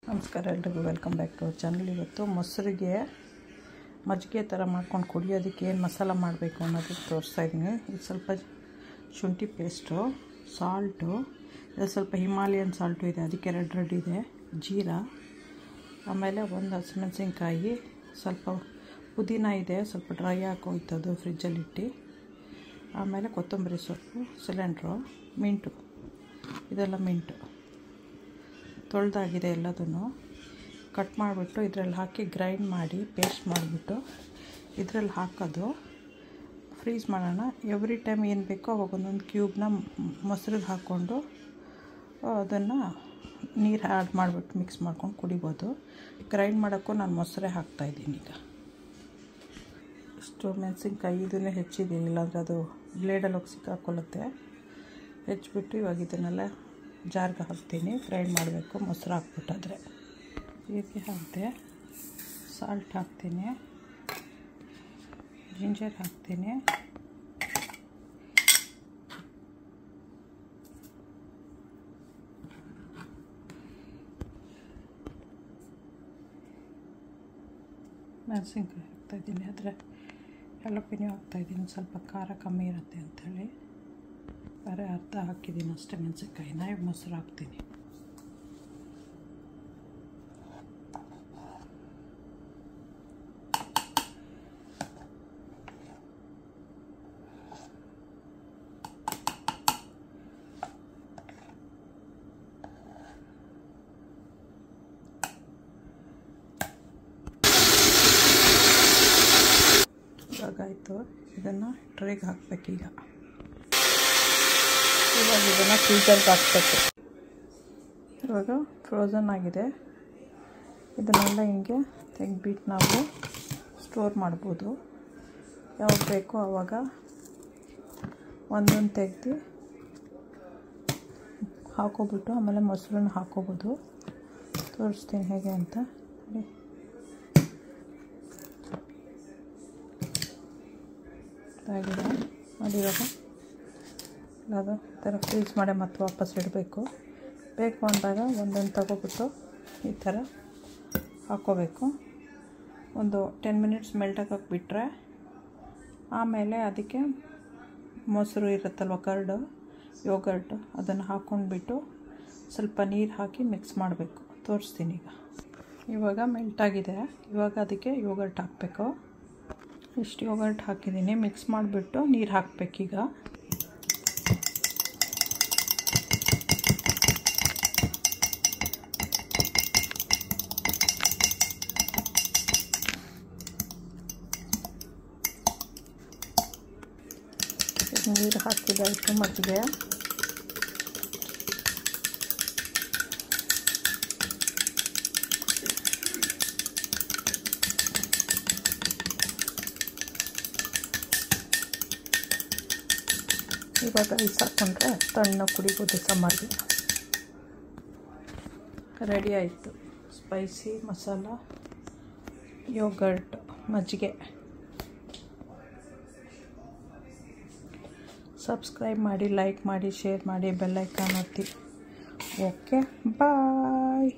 ನಮಸ್ಕಾರ ಎಲ್ರಿಗೂ welcome back to our channel. ಇವತ್ತು ಮೊಸರಿಗೆ ಮಜ್ಜಿಗೆ ಥರ ಮಾಡ್ಕೊಂಡು ಕುಡಿಯೋದಕ್ಕೆ ಏನು ಮಸಾಲ ಮಾಡಬೇಕು ಅನ್ನೋದು ತೋರಿಸ್ತಾ ಇದ್ದೀನಿ. ಇದು ಸ್ವಲ್ಪ ಶುಂಠಿ ಪೇಸ್ಟು, ಸಾಲ್ಟು, ಇದು ಸ್ವಲ್ಪ ಹಿಮಾಲಯನ್ ಸಾಲ್ಟು ಇದೆ, ಅದಕ್ಕೆ ರೆಡ್ ಇದೆ, ಜೀರಾ, ಆಮೇಲೆ ಒಂದು ಹಸಿಮೆಣಸಿನ್ಕಾಯಿ, ಸ್ವಲ್ಪ ಪುದೀನ ಇದೆ, ಸ್ವಲ್ಪ ಡ್ರೈ ಹಾಕೋಯ್ತದು ಫ್ರಿಜ್ಜಲ್ಲಿಟ್ಟು, ಆಮೇಲೆ ಕೊತ್ತಂಬರಿ ಸೊಪ್ಪು, ಸಿಲಿಂಡ್ರು, ಮಿಂಟು, ಇದೆಲ್ಲ ಮಿಂಟು ತೊಳೆದಾಗಿದೆ. ಎಲ್ಲದನ್ನು ಕಟ್ ಮಾಡಿಬಿಟ್ಟು ಇದರಲ್ಲಿ ಹಾಕಿ ಗ್ರೈಂಡ್ ಮಾಡಿ ಪೇಸ್ಟ್ ಮಾಡಿಬಿಟ್ಟು ಇದರಲ್ಲಿ ಹಾಕೋದು, ಫ್ರೀಸ್ ಮಾಡೋಣ. ಎವ್ರಿ ಟೈಮ್ ಏನು ಬೇಕೋ ಅವಾಗ ಒಂದೊಂದು ಕ್ಯೂಬ್ನ ಮೊಸರಿಗೆ ಹಾಕ್ಕೊಂಡು ಅದನ್ನು ನೀರು ಆ್ಯಡ್ ಮಾಡಿಬಿಟ್ಟು ಮಿಕ್ಸ್ ಮಾಡ್ಕೊಂಡು ಕುಡಿಬೋದು. ಗ್ರೈಂಡ್ ಮಾಡೋಕ್ಕೂ ನಾನು ಮೊಸರೇ ಹಾಕ್ತಾಯಿದ್ದೀನಿ. ಈಗ ಇಷ್ಟು ಮೆಣಸಿನ್ಕಾಯಿ ಇದನ್ನೇ ಹೆಚ್ಚಿದ್ದೀನಿ, ಇಲ್ಲಾಂದರೆ ಅದು ಬ್ಲೇಡಲ್ಲಿ ಹೋಗಿ ಸಿಕ್ಕಾಕೊಳ್ಳುತ್ತೆ. ಹೆಚ್ಚಿಬಿಟ್ಟು ಇವಾಗ ಇದನ್ನೆಲ್ಲ ಜಾರ್ಗೆ ಹಾಕ್ತೀನಿ. ಗ್ರೈಂಡ್ ಮಾಡಬೇಕು ಮೊಸರು ಹಾಕ್ಬಿಟ್ಟಾದರೆ. ಇದಕ್ಕೆ ಹಾಕಿದೆ, ಸಾಲ್ಟ್ ಹಾಕ್ತೀನಿ, ಜಿಂಜರ್ ಹಾಕ್ತೀನಿ, ಮೆಣಸಿನ್ಕಾಯಿ ಹಾಕ್ತಾಯಿದ್ದೀನಿ, ಆದರೆ ಹಲಪಿನೂ ಹಾಕ್ತಾಯಿದ್ದೀನಿ, ಸ್ವಲ್ಪ ಖಾರ ಕಮ್ಮಿ ಇರುತ್ತೆ ಅಂಥೇಳಿ ಬರೀ ಅರ್ಧ ಹಾಕಿದ್ದೀನಿ ಅಷ್ಟೇ ಮೆಣಸಿನ್ಕಾಯಿನ. ಈಗ ಮೊಸರು ಹಾಕ್ತೀನಿ. ಇವಾಗಾಯಿತು, ಇದನ್ನು ಟ್ರೇಗೆ ಹಾಕಬೇಕೀಗ. ಇವಾಗ ಇದನ್ನು ಫ್ರೀಜರ್ಗೆ ಹಾಕ್ಬೇಕು. ಇವಾಗ ಫ್ರೋಝನ್ ಆಗಿದೆ. ಇದನ್ನೆಲ್ಲ ಹಿಂಗೆ ತೆಗೆದ್ಬಿಟ್ಟು ನಾವು ಸ್ಟೋರ್ ಮಾಡ್ಬೋದು. ಯಾವಾಗ ಬೇಕೋ ಆವಾಗ ಒಂದೊಂದು ತೆಗೆದು ಹಾಕೋಬಿಟ್ಟು ಆಮೇಲೆ ಮೊಸರನ್ನ ಹಾಕೋಬೋದು. ತೋರಿಸ್ತೀನಿ ಹೇಗೆ ಅಂತ. ಆಗಿದೆ ಮಾಡಿವಾಗ ಅದು ಈ ಥರ ಫ್ರೀಸ್ ಮಾಡಿ ಮತ್ತೆ ವಾಪಸ್ ಇಡಬೇಕು. ಬೇಕು ಅಂದಾಗ ಒಂದೊಂದು ತಗೋಬಿಟ್ಟು ಈ ಥರ ಹಾಕ್ಕೋಬೇಕು. ಒಂದು 10 ಮಿನಿಟ್ಸ್ ಮೆಲ್ಟಾಗಕ್ಕೆ ಬಿಟ್ಟರೆ ಆಮೇಲೆ ಅದಕ್ಕೆ ಮೊಸರು ಇರುತ್ತಲ್ವ, ಕರ್ಡು, ಯೋಗರ್ಟು, ಅದನ್ನು ಹಾಕ್ಕೊಂಡ್ಬಿಟ್ಟು ಸ್ವಲ್ಪ ನೀರು ಹಾಕಿ ಮಿಕ್ಸ್ ಮಾಡಬೇಕು. ತೋರಿಸ್ತೀನಿ ಈಗ. ಇವಾಗ ಮೆಲ್ಟಾಗಿದೆ. ಇವಾಗ ಅದಕ್ಕೆ ಯೋಗರ್ಟ್ ಹಾಕಬೇಕು. ಇಷ್ಟು ಯೋಗರ್ಟ್ ಹಾಕಿದ್ದೀನಿ. ಮಿಕ್ಸ್ ಮಾಡಿಬಿಟ್ಟು ನೀರು ಹಾಕಬೇಕೀಗ. ನೀರು ಹಾಕಿದಾಯಿತು ಮಜ್ಜಿಗೆ. ಇವಾಗ ಐಸ್ ಹಾಕ್ಕೊಂಡ್ರೆ ತಣ್ಣ ಕುಡಿಬೋದು ಸಾಂಬಾರಿಗೆ. ರೆಡಿ ಆಯಿತು ಸ್ಪೈಸಿ ಮಸಾಲ ಯೋಗರ್ಟ್ ಮಜ್ಜಿಗೆ. ಸಬ್ಸ್ಕ್ರೈಬ್ ಮಾಡಿ, ಲೈಕ್ ಮಾಡಿ, ಶೇರ್ ಮಾಡಿ, ಬೆಲ್ ಐಕಾನ್ ಒತ್ತಿ. ಓಕೆ, ಬಾಯ್.